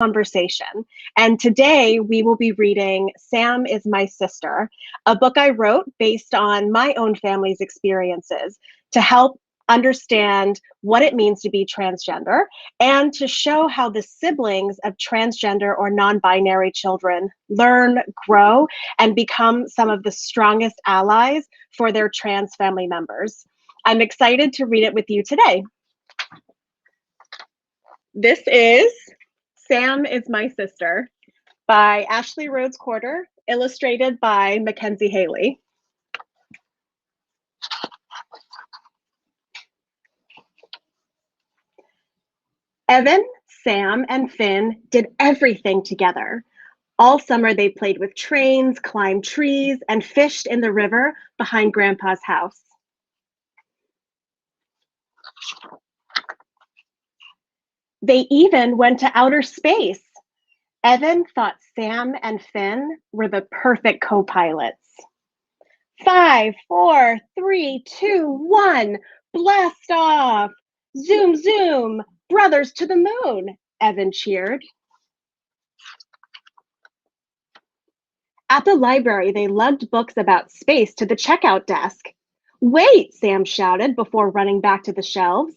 conversation. And today we will be reading Sam is My Sister, a book I wrote based on my own family's experiences to help understand what it means to be transgender and to show how the siblings of transgender or non-binary children learn, grow, and become some of the strongest allies for their trans family members. I'm excited to read it with you today. This is Sam is My Sister by Ashley Rhodes Carter, illustrated by Mackenzie Haley. Evan, Sam, and Finn did everything together. All summer they played with trains, climbed trees, and fished in the river behind Grandpa's house. They even went to outer space. Evan thought Sam and Finn were the perfect co-pilots. 5, 4, 3, 2, 1, blast off! Zoom, zoom, brothers to the moon, Evan cheered. At the library, they lugged books about space to the checkout desk. Wait, Sam shouted before running back to the shelves.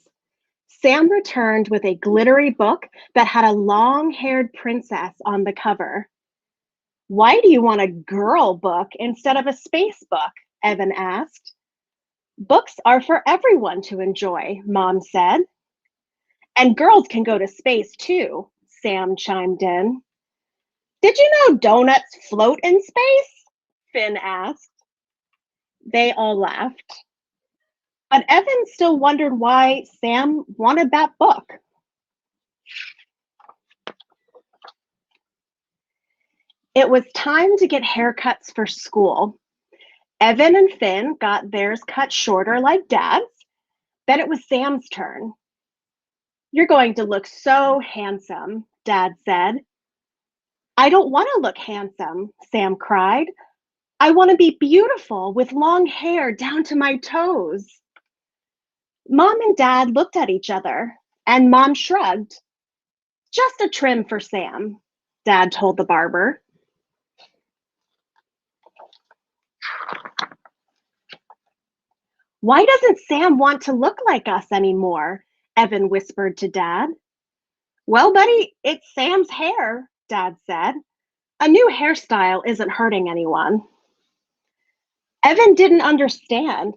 Sam returned with a glittery book that had a long-haired princess on the cover. Why do you want a girl book instead of a space book? Evan asked. Books are for everyone to enjoy, Mom said. And girls can go to space too, Sam chimed in. Did you know donuts float in space? Finn asked. They all laughed. But Evan still wondered why Sam wanted that book. It was time to get haircuts for school. Evan and Finn got theirs cut shorter like Dad's. Then it was Sam's turn. You're going to look so handsome, Dad said. I don't want to look handsome, Sam cried. I want to be beautiful with long hair down to my toes. Mom and Dad looked at each other, and Mom shrugged. Just a trim for Sam, Dad told the barber. Why doesn't Sam want to look like us anymore? Evan whispered to Dad. Well, buddy, it's Sam's hair, Dad said. A new hairstyle isn't hurting anyone. Evan didn't understand,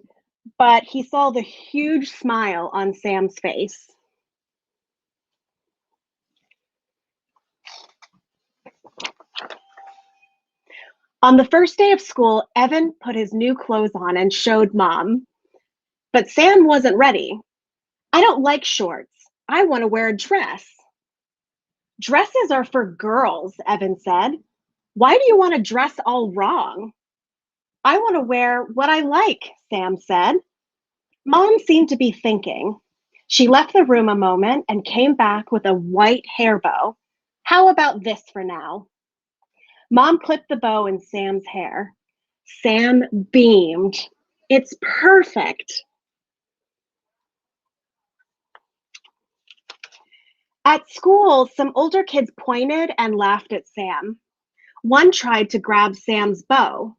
but he saw the huge smile on Sam's face. On the first day of school, Evan put his new clothes on and showed Mom. But Sam wasn't ready. I don't like shorts. I want to wear a dress. Dresses are for girls, Evan said. Why do you want to dress all wrong? I want to wear what I like, Sam said. Mom seemed to be thinking. She left the room a moment and came back with a white hair bow. How about this for now? Mom clipped the bow in Sam's hair. Sam beamed. It's perfect. At school, some older kids pointed and laughed at Sam. One tried to grab Sam's bow.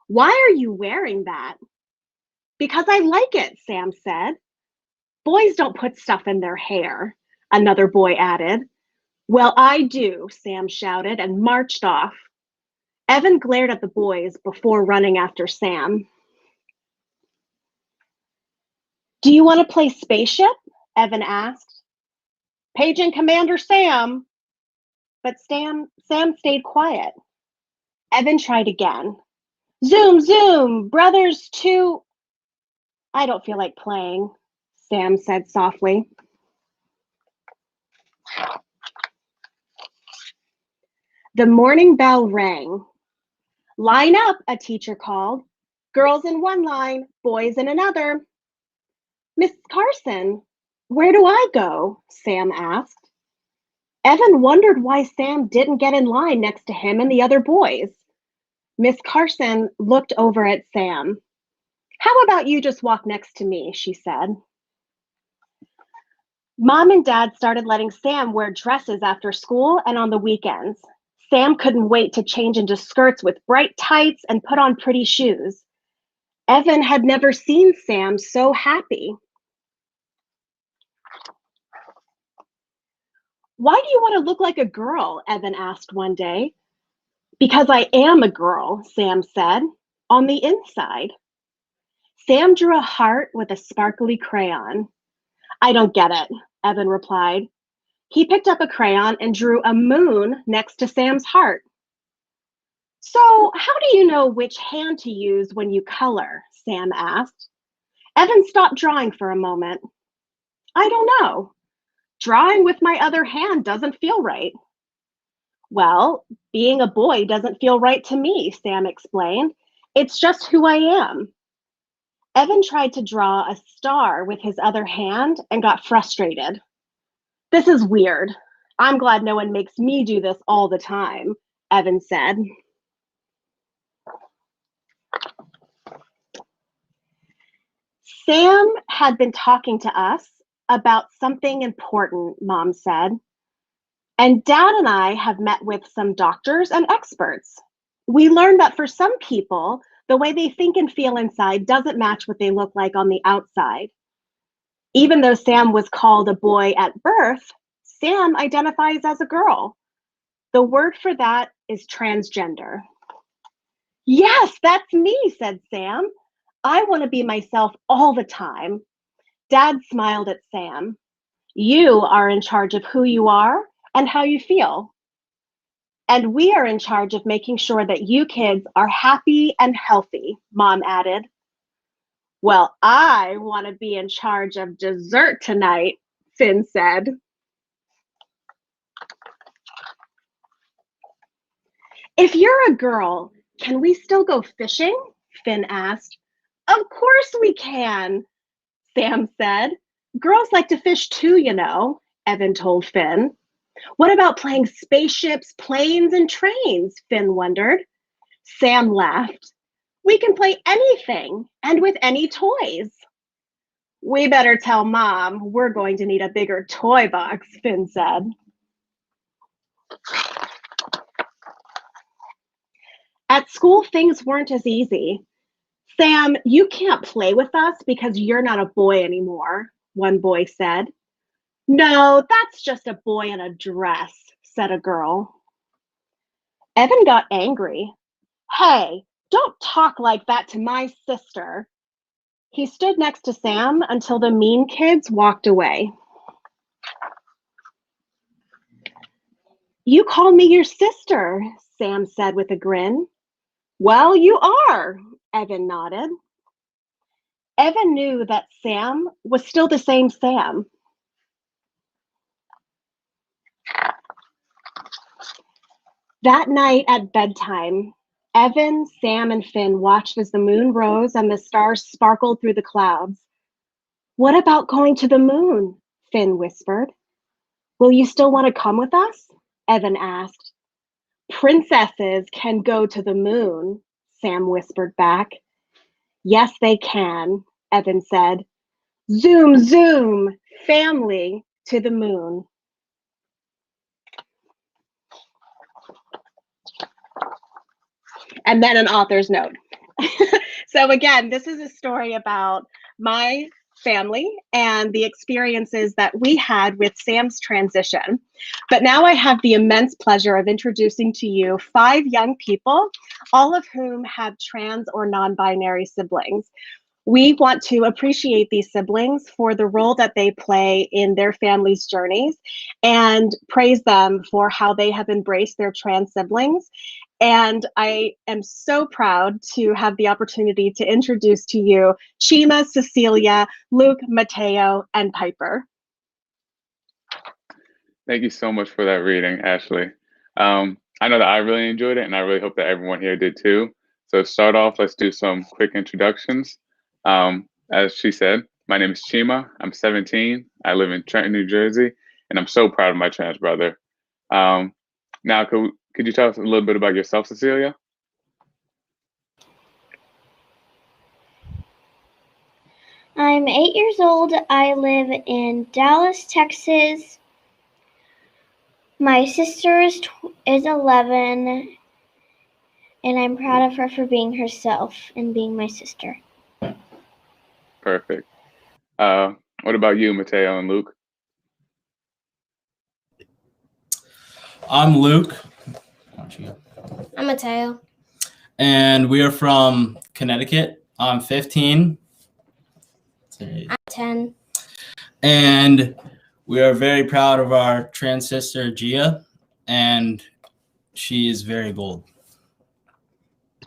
Why are you wearing that? Because I like it, Sam said. Boys don't put stuff in their hair, another boy added. Well, I do, Sam shouted and marched off. Evan glared at the boys before running after Sam. Do you want to play spaceship? Evan asked. Paging Commander Sam. But Sam stayed quiet. Evan tried again. Zoom, zoom, brothers to... I don't feel like playing, Sam said softly. The morning bell rang. Line up, a teacher called. Girls in one line, boys in another. Miss Carson, where do I go? Sam asked. Evan wondered why Sam didn't get in line next to him and the other boys. Miss Carson looked over at Sam. How about you just walk next to me, she said. Mom and Dad started letting Sam wear dresses after school and on the weekends. Sam couldn't wait to change into skirts with bright tights and put on pretty shoes. Evan had never seen Sam so happy. "Why do you want to look like a girl?" Evan asked one day. "Because I am a girl," Sam said, "on the inside." Sam drew a heart with a sparkly crayon. "I don't get it," Evan replied. He picked up a crayon and drew a moon next to Sam's heart. "So, how do you know which hand to use when you color?" Sam asked. Evan stopped drawing for a moment. "I don't know. Drawing with my other hand doesn't feel right." "Well, being a boy doesn't feel right to me," Sam explained. "It's just who I am." Evan tried to draw a star with his other hand and got frustrated. "This is weird. I'm glad no one makes me do this all the time," Evan said. "Sam had been talking to us about something important," Mom said. "And Dad and I have met with some doctors and experts. We learned that for some people, the way they think and feel inside doesn't match what they look like on the outside. Even though Sam was called a boy at birth, Sam identifies as a girl. The word for that is transgender." "Yes, that's me," said Sam. "I want to be myself all the time." Dad smiled at Sam. "You are in charge of who you are and how you feel. And we are in charge of making sure that you kids are happy and healthy," Mom added. "Well, I want to be in charge of dessert tonight," Finn said. "If you're a girl, can we still go fishing?" Finn asked. "Of course we can," Sam said. "Girls like to fish too, you know," Evan told Finn. "What about playing spaceships, planes, and trains?" Finn wondered. Sam laughed. "We can play anything and with any toys." "We better tell Mom we're going to need a bigger toy box," Finn said. At school, things weren't as easy. "Sam, you can't play with us because you're not a boy anymore," one boy said. "No, that's just a boy in a dress," said a girl. Evan got angry. "Hey, don't talk like that to my sister." He stood next to Sam until the mean kids walked away. "You call me your sister," Sam said with a grin. "Well, you are," Evan nodded. Evan knew that Sam was still the same Sam. That night at bedtime, Evan, Sam, and Finn watched as the moon rose and the stars sparkled through the clouds. "What about going to the moon?" Finn whispered. "Will you still want to come with us?" Evan asked. "Princesses can go to the moon," Sam whispered back. "Yes, they can," Evan said. "Zoom, zoom, family to the moon." And then an author's note. So again, this is a story about my family and the experiences that we had with Sam's transition. But now I have the immense pleasure of introducing to you 5 young people, all of whom have trans or non-binary siblings. We want to appreciate these siblings for the role that they play in their families' journeys and praise them for how they have embraced their trans siblings. And I am so proud to have the opportunity to introduce to you Chima, Cecilia, Luke, Mateo, and Piper. Thank you so much for that reading, Ashley. I know that I really enjoyed it, and I really hope that everyone here did too. So to start off, let's do some quick introductions. As she said, my name is Chima. I'm 17. I live in Trenton, New Jersey, and I'm so proud of my trans brother. Um, now, could you tell us a little bit about yourself, Cecilia? I'm 8 years old. I live in Dallas, Texas. My sister is 11, and I'm proud of her for being herself and being my sister. Perfect. What about you, Mateo and Luke? I'm Luke. I'm Mateo. And we are from Connecticut. I'm 15. I'm 10. And we are very proud of our trans sister, Gia, and she is very bold.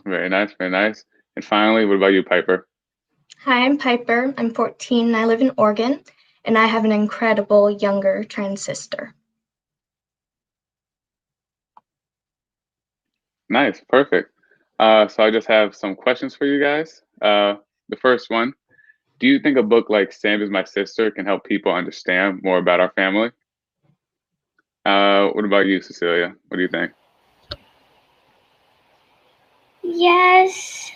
Very nice, very nice. And finally, what about you, Piper? Hi, I'm Piper. I'm 14 and I live in Oregon, and I have an incredible younger trans sister. Nice, perfect. So I just have some questions for you guys. The first one, do you think a book like Sam is My Sister can help people understand more about our family? What about you, Cecilia? What do you think? Yes,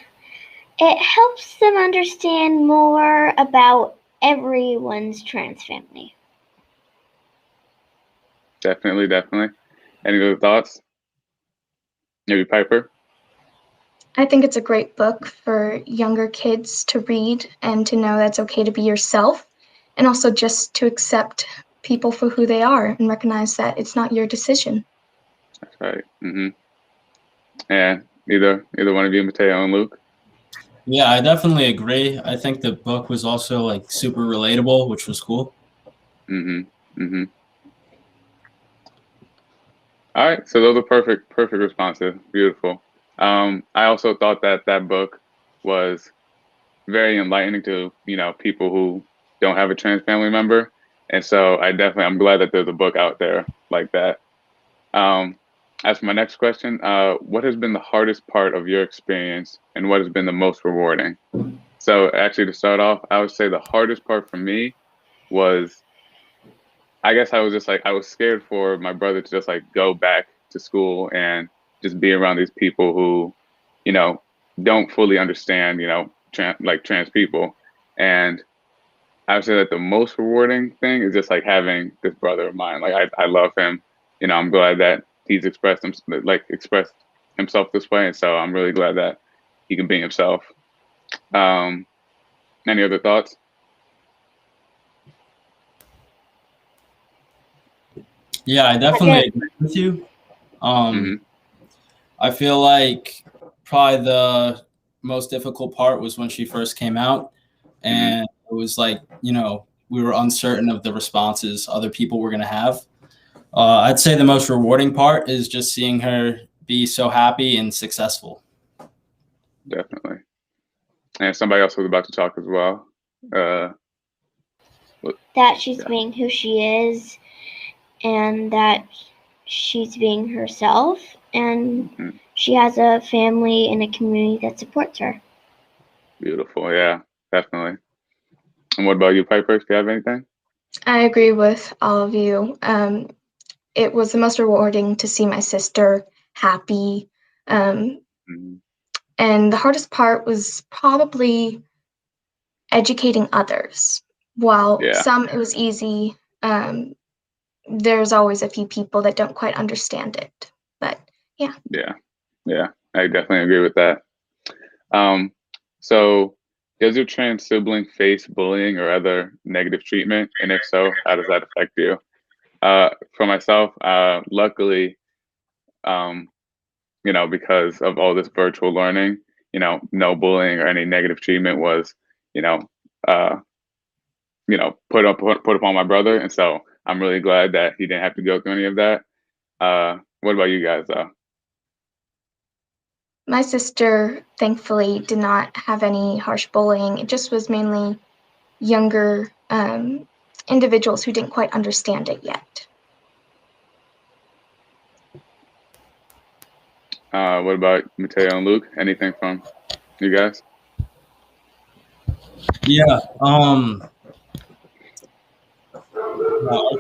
it helps them understand more about everyone's trans family. Definitely, definitely. Any other thoughts? Maybe Piper? I think it's a great book for younger kids to read and to know that's okay to be yourself, and also just to accept people for who they are and recognize that it's not your decision. That's right. And either one of you, Mateo and Luke? Yeah, I definitely agree. I think the book was also like super relatable, which was cool. All right, so those are perfect responses. Beautiful. I also thought that that book was very enlightening to people who don't have a trans family member, and so I'm glad that there's a book out there like that. As for my next question, what has been the hardest part of your experience, and what has been the most rewarding? So actually, to start off, I would say the hardest part for me was, I guess I was just like, I was scared for my brother to just like go back to school and just be around these people who, don't fully understand, trans people. And I would say that the most rewarding thing is just like having this brother of mine. Like I love him. I'm glad that he's expressed himself this way, and so I'm really glad that he can be himself. Any other thoughts? Yeah, I definitely agree with you. I feel like probably the most difficult part was when she first came out, and it was like, we were uncertain of the responses other people were going to have. I'd say the most rewarding part is just seeing her be so happy and successful. Definitely. And somebody else was about to talk as well. That she's being who she is, and that she's being herself, and she has a family and a community that supports her. Beautiful. Yeah, definitely. And what about you, Piper? Do you have anything? I agree with all of you. It was the most rewarding to see my sister happy. And the hardest part was probably educating others. While some it was easy, there's always a few people that don't quite understand it. But yeah. Yeah, I definitely agree with that. So does your trans sibling face bullying or other negative treatment? And if so, how does that affect you? For myself, luckily, because of all this virtual learning, no bullying or any negative treatment was, put upon my brother. And so I'm really glad that he didn't have to go through any of that. What about you guys, though? My sister, thankfully, did not have any harsh bullying. It just was mainly younger individuals who didn't quite understand it yet. What about Mateo and Luke? Anything from you guys? Yeah. Our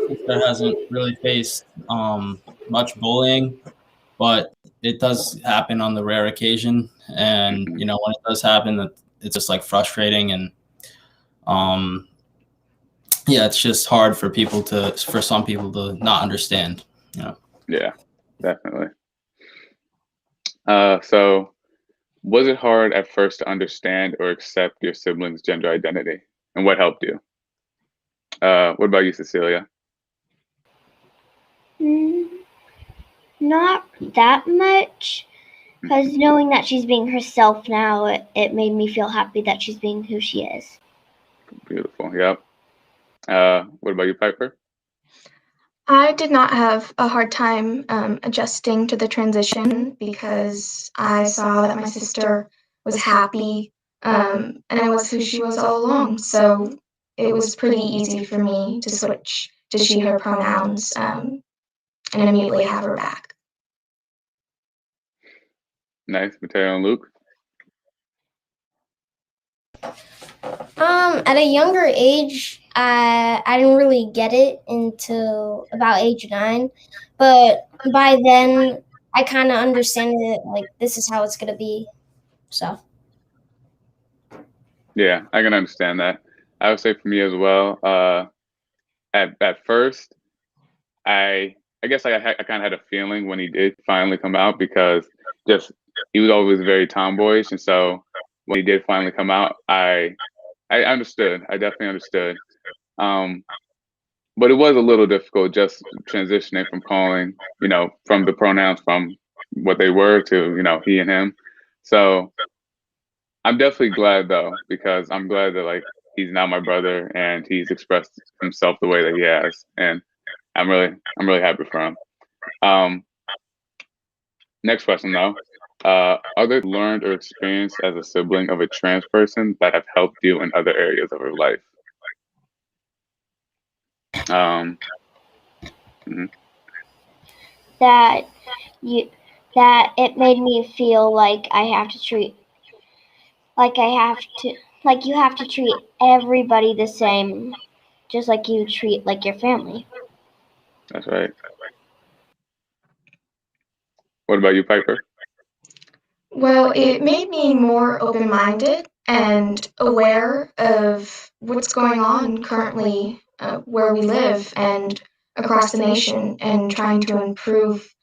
sister hasn't really faced much bullying, but it does happen on the rare occasion. And when it does happen, it's just like frustrating. And Yeah, it's just hard for some people to not understand, you know. Yeah, definitely. So was it hard at first to understand or accept your siblings' gender identity, and what helped you? What about you, Cecilia? Not that much, because knowing that she's being herself now, it made me feel happy that she's being who she is. Beautiful. Yep. What about you, Piper? I did not have a hard time adjusting to the transition because I saw that my sister was happy and it was who she was all along. So it was pretty easy for me to switch to she, her pronouns and immediately have her back. Nice. Mateo and Luke? At a younger age, I didn't really get it until about age 9, but by then I kind of understand it. Like, this is how it's gonna be. So Yeah, I can understand that. I would say for me as well. At first, I guess I kind of had a feeling when he did finally come out, because just he was always very tomboyish, and so when he did finally come out, I understood. I definitely understood. Um, but it was a little difficult just transitioning from calling, from the pronouns from what they were to, he and him. So I'm definitely glad though, because I'm glad that like he's now my brother and he's expressed himself the way that he has, and I'm really happy for him. Um, Next question though. Other learned or experienced as a sibling of a trans person that have helped you in other areas of your life? Um, mhm. That it made me feel like you have to treat everybody the same, just like you treat like your family. That's right. What about you, Piper? Well, it made me more open-minded and aware of what's going on currently where we live and across the nation, and trying to improve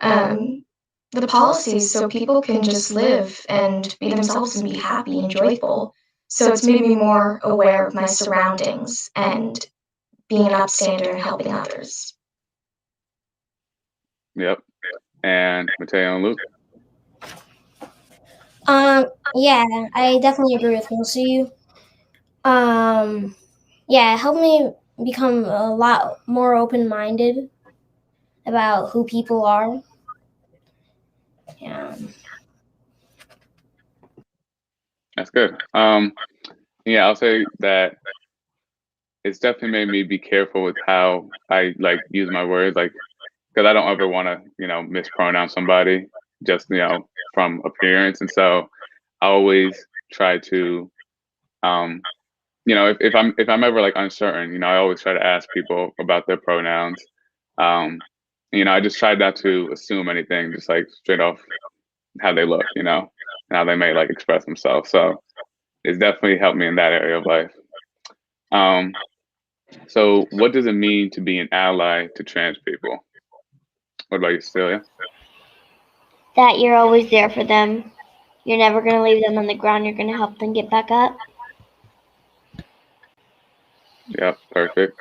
the policies so people can just live and be themselves and be happy and joyful. So it's made me more aware of my surroundings and being an upstander and helping others. Yep. And Mateo and Luke? yeah, I definitely agree with most of you. Yeah, it helped me become a lot more open-minded about who people are. Yeah. That's good. Yeah, I'll say that it's definitely made me be careful with how I like use my words, like because I don't ever want to, mispronounce somebody just, from appearance, and so I always try to, um, if I'm ever like uncertain, I always try to ask people about their pronouns. Um, I just try not to assume anything, just like straight off how they look, and how they may like express themselves. So it's definitely helped me in that area of life. Um, so what does it mean to be an ally to trans people? What about you, Celia? That you're always there for them. You're never going to leave them on the ground. You're going to help them get back up. Yep, perfect.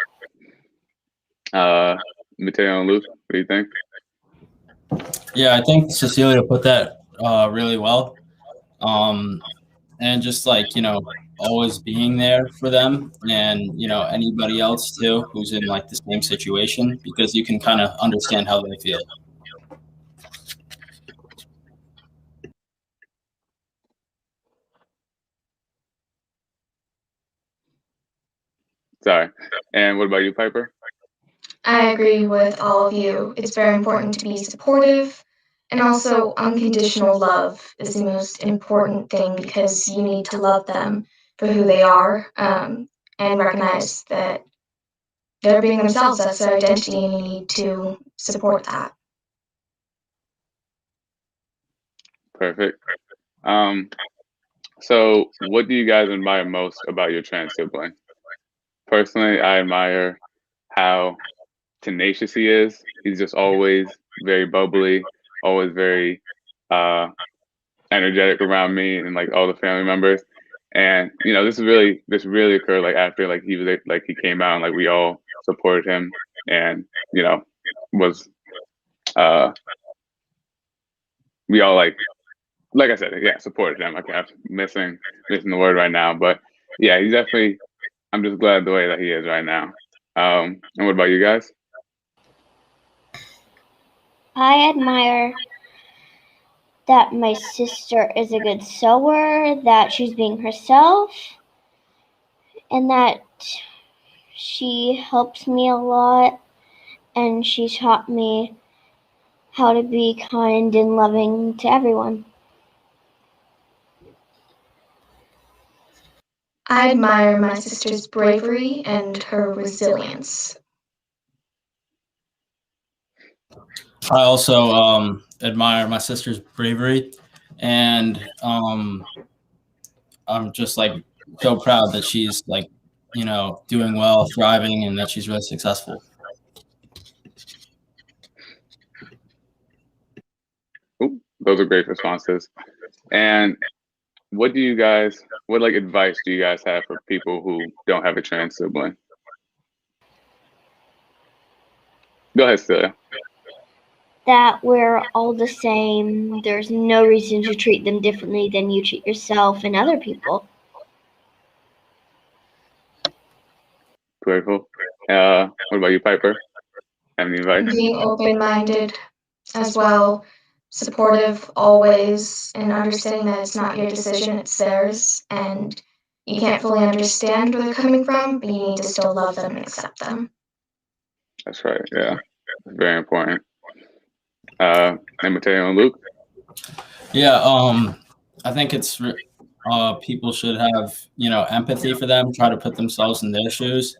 Mateo and Luke, what do you think? Yeah, I think Cecilia put that really well. And just like, always being there for them, and, anybody else too who's in like the same situation, because you can kind of understand how they feel. Sorry. And what about you, Piper? I agree with all of you. It's very important to be supportive, and also unconditional love is the most important thing, because you need to love them for who they are and recognize that they're being themselves. That's their identity, and you need to support that. Perfect. Um, So, what do you guys admire most about your trans sibling? Personally, I admire how tenacious he is. He's just always very bubbly, always very uh, energetic around me and like all the family members. And this really occurred like after like he was like he came out and like we all supported him and was uh we all like I said, yeah, supported him. I'm missing the word right now, but yeah, he's definitely. I'm just glad the way that he is right now. And what about you guys? I admire that my sister is a good sewer, that she's being herself, and that she helps me a lot, and she taught me how to be kind and loving to everyone. I admire my sister's bravery and her resilience. I also admire my sister's bravery, and I'm just like so proud that she's like, doing well, thriving, and that she's really successful. Ooh, those are great responses. And what like advice do you guys have for people who don't have a trans sibling? Go ahead, Celia. That we're all the same. There's no reason to treat them differently than you treat yourself and other people. Grateful. What about you, Piper? Have any advice? Being open-minded as well, supportive always, and understanding that it's not your decision, it's theirs, and you can't fully understand where they're coming from, but you need to still love them and accept them. That's right. Yeah, it's very important. And Mateo and Luke. Yeah, I think it's people should have empathy for them, try to put themselves in their shoes,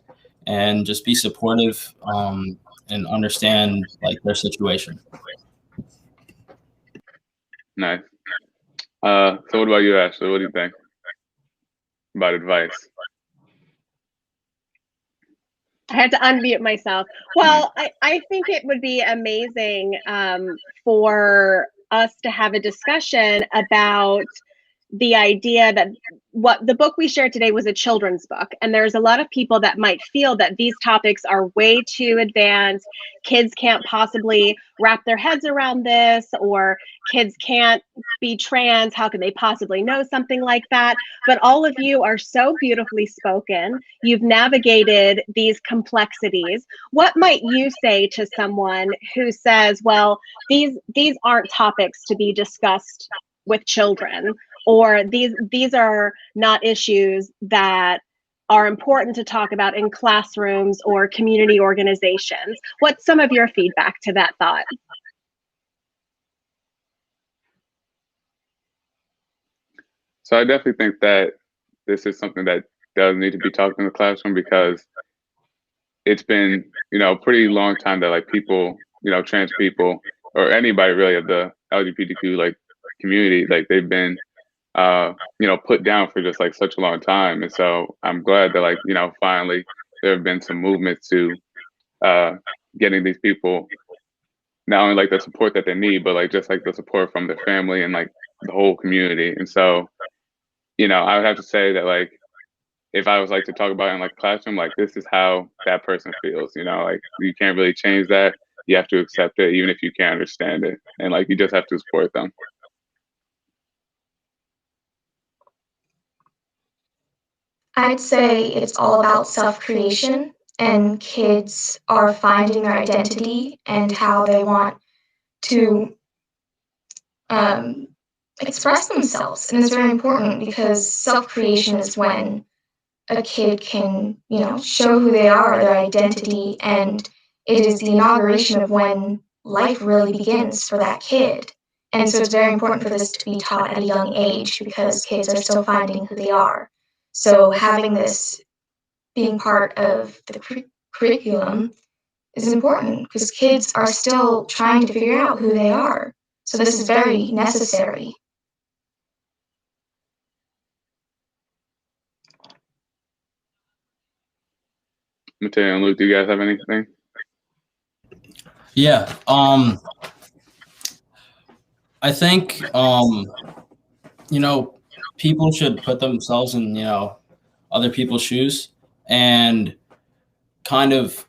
and just be supportive and understand like their situation. Nice. So what about you, Ashley? What do you think about advice? I had to unmute myself. Well, I think it would be amazing for us to have a discussion about the idea that what the book we shared today was a children's book, and there's a lot of people that might feel that these topics are way too advanced. Kids can't possibly wrap their heads around this, or kids can't be trans. How can they possibly know something like that? But all of you are so beautifully spoken. You've navigated these complexities. What might you say to someone who says, well, these aren't topics to be discussed with children, or these are not issues that are important to talk about in classrooms or community organizations? What's some of your feedback to that thought? So I definitely think that this is something that does need to be talked in the classroom, because it's been, a pretty long time that like people, trans people or anybody really of the LGBTQ like community, like they've been put down for just like such a long time. And so I'm glad that like, finally there have been some movements to getting these people not only like the support that they need, but like just like the support from their family and like the whole community. And so, I would have to say that like if I was like to talk about it in like classroom, like this is how that person feels, like you can't really change that. You have to accept it, even if you can't understand it. And like you just have to support them. I'd say it's all about self-creation, and kids are finding their identity and how they want to express themselves. And it's very important because self-creation is when a kid can, show who they are, their identity, and it is the inauguration of when life really begins for that kid. And so it's very important for this to be taught at a young age because kids are still finding who they are. So having this being part of the curriculum is important because kids are still trying to figure out who they are. So this is very necessary. Mateo and Luke, do you guys have anything? Yeah. I think people should put themselves in other people's shoes, and kind of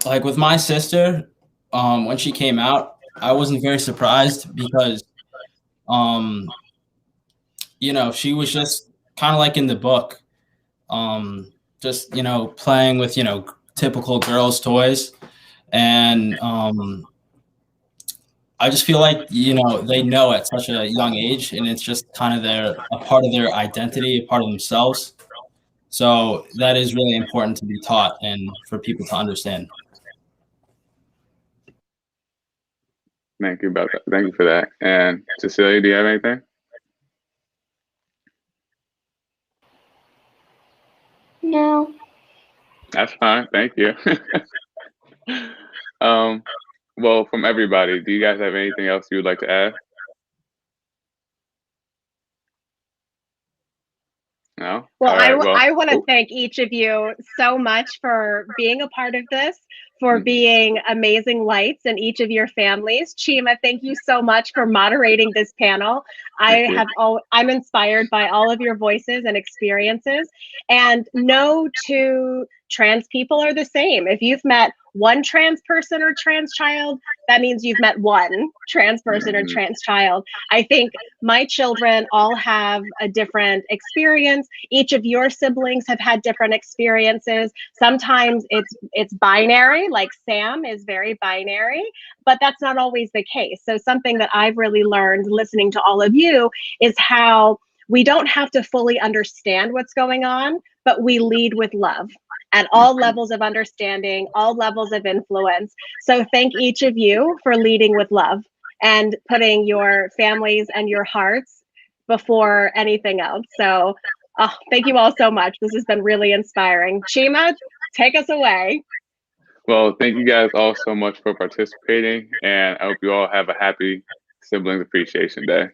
like with my sister, when she came out, I wasn't very surprised because she was just kind of like in the book, just playing with typical girls' toys, and I just feel like they know at such a young age, and it's just kind of a part of their identity, a part of themselves. So that is really important to be taught and for people to understand. Thank you about that. Thank you for that. And Cecilia, do you have anything? No. That's fine. Thank you. Well, from everybody, do you guys have anything else you would like to add? No? Well, All right, I want to thank each of you so much for being a part of this, for being amazing lights in each of your families. Chima, thank you so much for moderating this panel. I'm inspired by all of your voices and experiences, and no two trans people are the same. If you've met one trans person or trans child, that means you've met one trans person or trans child. I think my children all have a different experience. Each of your siblings have had different experiences. Sometimes it's binary, like Sam is very binary, but that's not always the case. So something that I've really learned listening to all of you is how we don't have to fully understand what's going on, but we lead with love at all levels of understanding, all levels of influence. So thank each of you for leading with love and putting your families and your hearts before anything else. So thank you all so much. This has been really inspiring. Chima, take us away. Well, thank you guys all so much for participating, and I hope you all have a happy Siblings Appreciation Day.